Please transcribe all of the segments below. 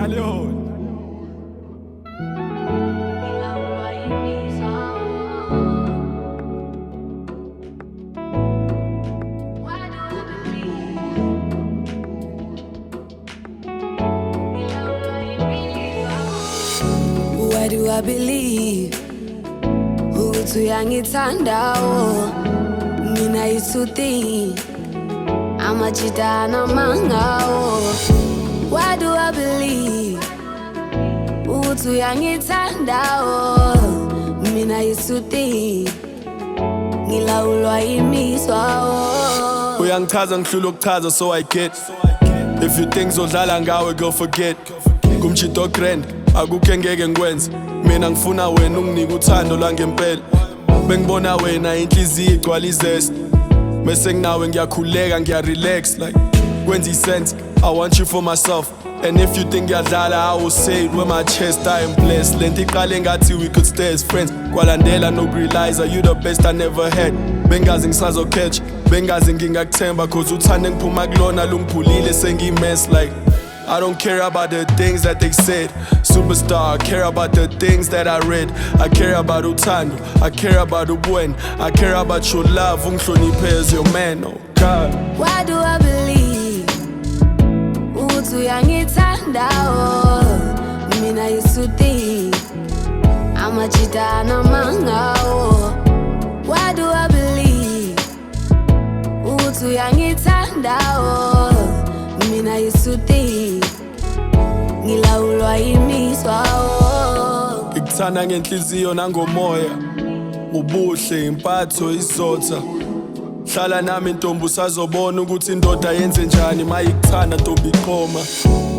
Why do I believe ukuthi uyangithanda mina isuthi amajidana mangawo? Why do I believe ukuthi uyangithanda mina isuthi ngilawulwa imizwa? Uyangichaza ngihlula ukuchaza so I get. If you think zodlala ngawe go forget. Kumchito grand akukho engeke ngikwenze. Mina ngifuna wena unginike uthando langempela. Bengibona wena inhliziyo igcwala izest. Mase nginawe ngiyakhuleka ngiyarelax like kwenza sense. I want you for myself. And if you think ngiyadlala I will say it with my chest. I am blessed. Lento iqale ngathi we could stay as friends. Kwalandela no realizer you the best I never had. Bengazi ngisazo catch. Bengazi ngingakuthemba cause uthande ngiphuma kulona lungiphulile sengimess like I don't care about the things that they said. Superstar, I care about the things that I read. I care about uthando, I care about ubuen. I care about your love, ungihloniphe as your man, oh God. Why do I believe ukuthi uyangithanda mina isuthi amajidana mangawo? Why do I believe ukuthi uyangithanda mina isuthi ngilawulwa imizwa? Ngikuthanda ngenhliziyo nangomoya, ubuhle impatho isotha. Hlala nami ntombi usazobona ukuthi indoda yenze njani mayikuthanda ntombi iqoma.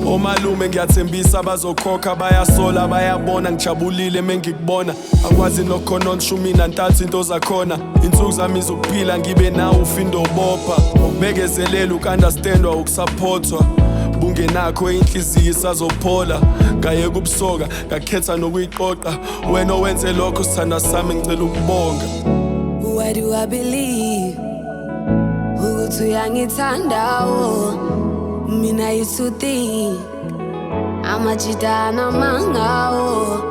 Omalume ngiyathembisa bazokhokha bayasola bayabona ngijabulile mengikubona. Angikwazi nokhona nishumi nantathu into zakhona. Insuku zami zokuphila ngibe nawe ufindo bopha. Ukubekezelela ukunderstandwa ukusupportwa. Bungenakho inhliziyo isazophola. Ngayeka ubusoka ngakhetha nokuyiqoqa. Wena owenze lokho sithanda sami ngicela ukubonga. Why do I believe ukuthi uyangithanda mina isuthi amajidana mangawo?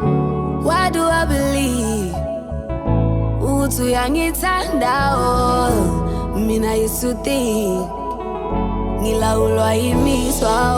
Why do I believe ukuthi uyangithanda mina isuthi ngilawulwa imizwa?